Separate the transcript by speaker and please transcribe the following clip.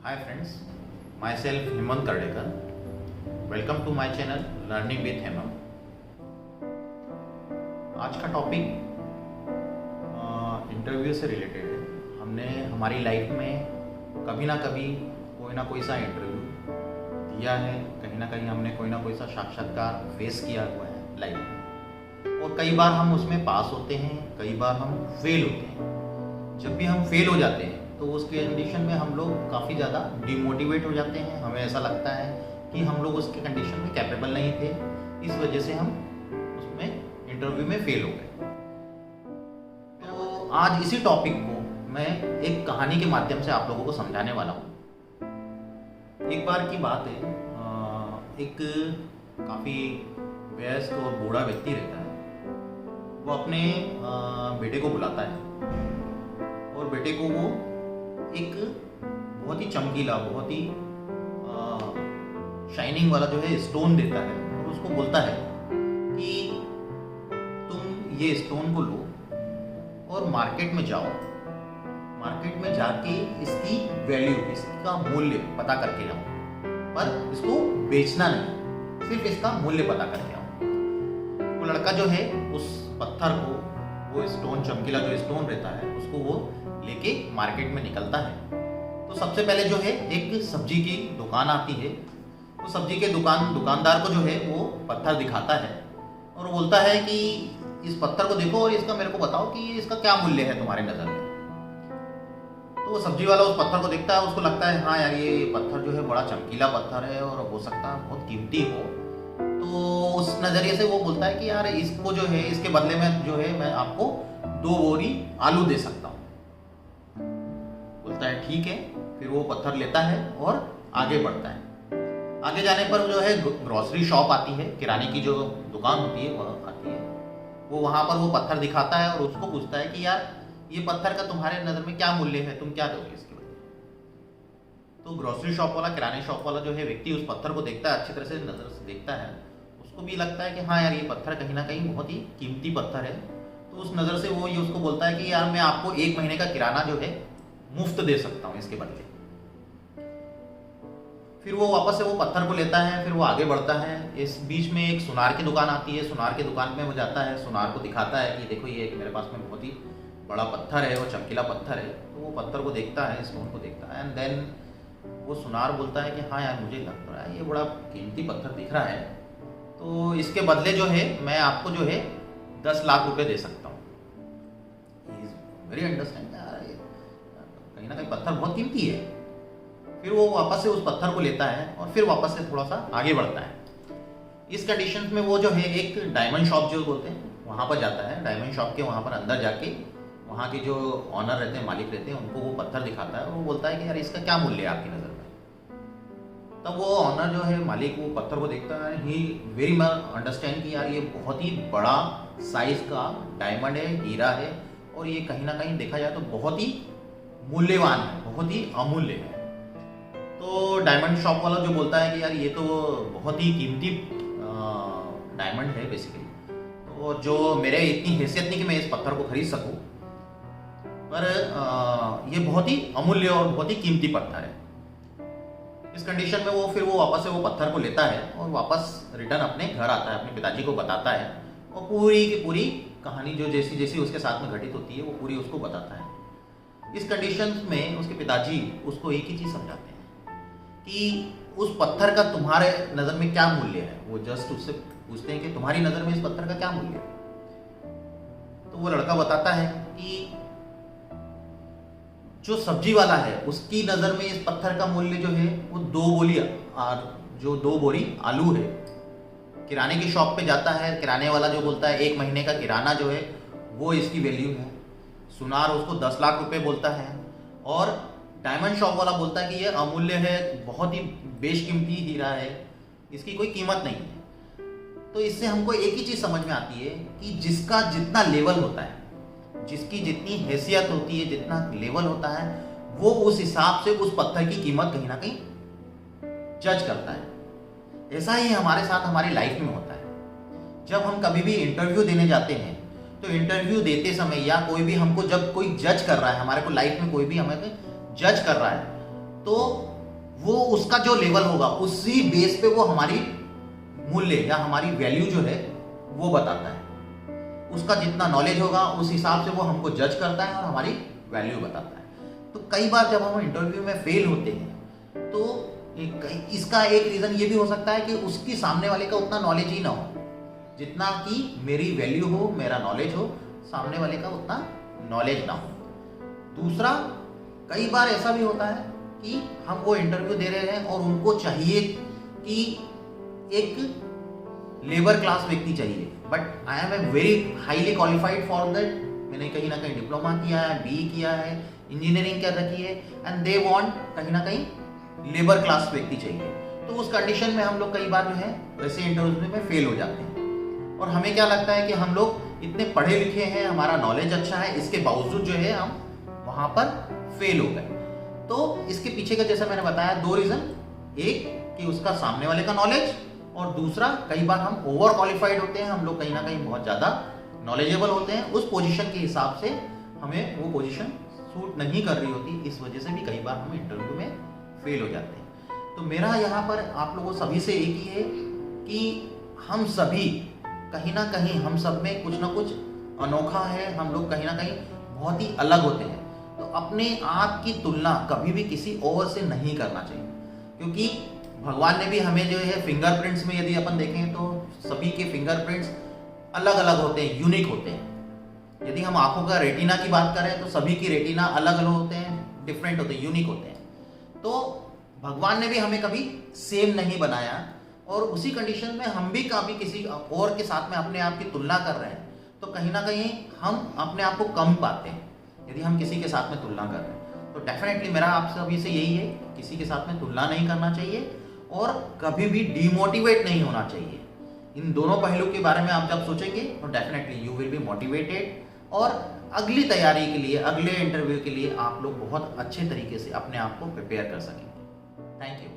Speaker 1: Hi friends, myself Hemant Kardekar. Welcome to my channel Learning with Hemant. आज का topic interview से related है। हमने हमारी लाइफ में कभी ना कोई सा इंटरव्यू दिया है, कहीं ना कहीं हमने कोई ना कोई सा साक्षात्कार फेस किया हुआ है लाइफ में, और कई बार हम उसमें पास होते हैं, कई बार हम फेल होते हैं। जब भी हम फेल हो जाते हैं तो उस कंडीशन में हम लोग काफ़ी ज़्यादा डिमोटिवेट हो जाते हैं। हमें ऐसा लगता है कि हम लोग उसके कंडीशन में कैपेबल नहीं थे, इस वजह से हम उसमें इंटरव्यू में फेल हो गए। तो आज इसी टॉपिक को मैं एक कहानी के माध्यम से आप लोगों को समझाने वाला हूँ। एक बार की बात है, एक काफ़ी वयस्क और बूढ़ा व्यक्ति रहता है। वो अपने बेटे को बुलाता है और बेटे को वो एक बहुत ही चमकीला, बहुत ही शाइनिंग वाला जो है स्टोन देता है और उसको बोलता है कि तुम ये स्टोन को लो और मार्केट में जाओ, मार्केट में जाके इसकी वैल्यू, इसका मूल्य पता करके आओ, पर इसको बेचना नहीं, सिर्फ इसका मूल्य पता करके आओ। वो लड़का जो है उस पत्थर को, वो स्टोन, चमकीला जो स्टोन रहता है, उसको वो लेके मार्केट में निकलता है। तो सबसे पहले जो है एक सब्जी की दुकान आती है। तो सब्जी के दुकानदार को जो है वो पत्थर दिखाता है और बोलता है कि इस पत्थर को देखो और इसका मेरे को बताओ कि इसका क्या मूल्य है तुम्हारे नज़र में। तो वो सब्जी वाला उस पत्थर को देखता है, उसको लगता है हाँ यार, ये पत्थर जो है बड़ा चमकीला पत्थर है और हो सकता है बहुत कीमती हो। तो उस नज़रिए से वो बोलता है कि यार इसको जो है, इसके बदले में जो है मैं आपको 2 बोरी आलू दे सकता हूँ। बोलता है ठीक है। फिर वो पत्थर लेता है और आगे बढ़ता है। आगे जाने पर जो है ग्रोसरी शॉप आती है, किराने की जो दुकान होती है वह आती है। वो वहाँ पर वो पत्थर दिखाता है और उसको पूछता है कि यार ये पत्थर का तुम्हारे नज़र में क्या मूल्य है, तुम क्या दोगे इसके बदले। तो ग्रोसरी शॉप वाला, किराने शॉप वाला जो है व्यक्ति उस पत्थर को देखता है, अच्छी तरह से नज़र से देखता है। उसको भी लगता है कि हाँ यार, ये पत्थर कहीं ना कहीं बहुत ही कीमती पत्थर है। तो उस नज़र से वो ये उसको बोलता है कि यार मैं आपको 1 महीने का किराना जो है मुफ्त दे सकता हूँ इसके बदले। फिर वो वापस से वो पत्थर को लेता है, फिर वो आगे बढ़ता है। इस बीच में एक सुनार की दुकान आती है। सुनार की दुकान में वो जाता है, सुनार को दिखाता है कि देखो ये एक मेरे पास में बहुत ही बड़ा पत्थर है, वो चमकीला पत्थर है। तो वो पत्थर को देखता है, स्टोन को देखता है, एंड देन वो सुनार बोलता है कि हाँ यार, मुझे लग रहा है ये बड़ा कीमती पत्थर दिख रहा है, तो इसके बदले जो है मैं आपको जो है 10 लाख रुपए दे सकता हूँ। वेरी अंडरस्टैंड यार, कहीं ना कहीं पत्थर बहुत कीमती है। फिर वो वापस से उस पत्थर को लेता है और फिर वापस से थोड़ा सा आगे बढ़ता है। इस कंडीशन में वो जो है एक डायमंड शॉप जो बोलते हैं वहाँ पर जाता है। डायमंड शॉप के वहाँ पर अंदर जाके वहाँ के जो ऑनर रहते हैं, मालिक रहते हैं, उनको वो पत्थर दिखाता है और वो बोलता है कि यार इसका क्या मूल्य है आपकी नज़र में। तब वो ऑनर जो है, मालिक, वो पत्थर को देखता है, ही वेरी मच अंडरस्टैंड कि यार ये बहुत ही बड़ा साइज का डायमंड है, हीरा है, और ये कहीं ना कहीं देखा जाए तो बहुत ही मूल्यवान है, बहुत ही अमूल्य है। तो डायमंड शॉप वाला जो बोलता है कि यार ये तो बहुत ही कीमती डायमंड है बेसिकली, तो जो मेरे इतनी हैसियत नहीं कि मैं इस पत्थर को खरीद सकूं, पर ये बहुत ही अमूल्य और बहुत ही कीमती पत्थर है। इस कंडीशन में वो फिर वो वापस से वो पत्थर को लेता है और वापस रिटर्न अपने घर आता है, अपने पिताजी को बताता है और पूरी की पूरी कहानी जो जैसी जैसी उसके साथ में घटित होती है वो पूरी उसको बताता है। इस कंडीशन में उसके पिताजी उसको एक ही चीज़ समझाते हैं कि उस पत्थर का तुम्हारे नज़र में क्या मूल्य है। वो जस्ट उससे पूछते हैं कि तुम्हारी नज़र में इस पत्थर का क्या मूल्य है। तो वो लड़का बताता है कि जो सब्जी वाला है उसकी नज़र में इस पत्थर का मूल्य जो है वो 2 बोरी आलू है। किराने की शॉप पे जाता है, किराने वाला जो बोलता है 1 महीने का किराना जो है वो इसकी वैल्यू है। सुनार उसको 10 लाख रुपए बोलता है और डायमंड शॉप वाला बोलता है कि ये अमूल्य है, बहुत ही बेशकीमती हीरा है, इसकी कोई कीमत नहीं है। तो इससे हमको एक ही चीज़ समझ में आती है कि जिसका जितना लेवल होता है, जिसकी जितनी हैसियत होती है, जितना लेवल होता है, वो उस हिसाब से उस पत्थर की कीमत कहीं ना कहीं जज करता है। ऐसा ही हमारे साथ हमारी लाइफ में होता है। जब हम कभी भी इंटरव्यू देने जाते हैं तो इंटरव्यू देते समय या कोई भी हमको जब कोई जज कर रहा है, हमारे को लाइफ में कोई भी हमें जज कर रहा है, तो वो उसका जो लेवल होगा उसी बेस पे वो हमारी मूल्य या हमारी वैल्यू जो है वो बताता है। उसका जितना नॉलेज होगा उस हिसाब से वो हमको जज करता है और हमारी वैल्यू बताता है। तो कई बार जब हम इंटरव्यू में फेल होते हैं तो इसका एक रीज़न ये भी हो सकता है कि उसकी सामने वाले का उतना नॉलेज ही ना हो जितना कि मेरी वैल्यू हो, मेरा नॉलेज हो, सामने वाले का उतना नॉलेज ना हो। दूसरा, कई बार ऐसा भी होता है कि हम वो इंटरव्यू दे रहे हैं और उनको चाहिए कि एक लेबर क्लास व्यक्ति चाहिए, but I am a very highly qualified for that. मैंने कहीं ना कहीं डिप्लोमा किया है, बीई किया है, इंजीनियरिंग कर रखी है, एंड दे वांट कहीं ना कहीं लेबर क्लास व्यक्ति चाहिए। तो उस कंडीशन में हम लोग कई बार जो है वैसे इंटरव्यू में फेल हो जाते हैं। और हमें क्या लगता है कि हम लोग इतने पढ़े लिखे हैं, हमारा नॉलेज अच्छा है, इसके बावजूद जो है हम वहाँ पर फेल हो गए। तो इसके पीछे का जैसा मैंने बताया 2 रीज़न, एक कि उसका सामने वाले का नॉलेज, और दूसरा कई बार हम ओवर क्वालिफाइड होते हैं, हम लोग कहीं ना कहीं बहुत ज़्यादा नॉलेजेबल होते हैं, उस पोजीशन के हिसाब से हमें वो पोजीशन सूट नहीं कर रही होती, इस वजह से भी कई बार हम इंटरव्यू में फेल हो जाते हैं। तो मेरा यहाँ पर आप लोगों सभी से एक ही है कि हम सभी कहीं ना कहीं, हम सब में कुछ ना कुछ अनोखा है, हम लोग कहीं ना कहीं बहुत ही अलग होते हैं। तो अपने आप की तुलना कभी भी किसी और से नहीं करना चाहिए, क्योंकि भगवान ने भी हमें जो है फिंगरप्रिंट्स में यदि अपन देखें तो सभी के फिंगरप्रिंट्स अलग अलग होते हैं, यूनिक होते हैं। यदि हम आंखों का रेटिना की बात करें तो सभी की रेटिना अलग अलग होते हैं, डिफरेंट होते हैं, यूनिक होते हैं। तो भगवान ने भी हमें कभी सेम नहीं बनाया, और उसी कंडीशन में हम भी कभी किसी और के साथ में अपने आप की तुलना कर रहे हैं तो कहीं ना कहीं हम अपने आप को कम पाते हैं यदि हम किसी के साथ में तुलना कर रहे हैं। तो डेफिनेटली मेरा आप सभी से यही है, किसी के साथ में तुलना नहीं करना चाहिए और कभी भी डीमोटिवेट नहीं होना चाहिए। इन दोनों पहलू के बारे में आप जब सोचेंगे तो definitely you will be motivated, और अगली तैयारी के लिए, अगले इंटरव्यू के लिए आप लोग बहुत अच्छे तरीके से अपने आप को प्रिपेयर कर सकेंगे। Thank you.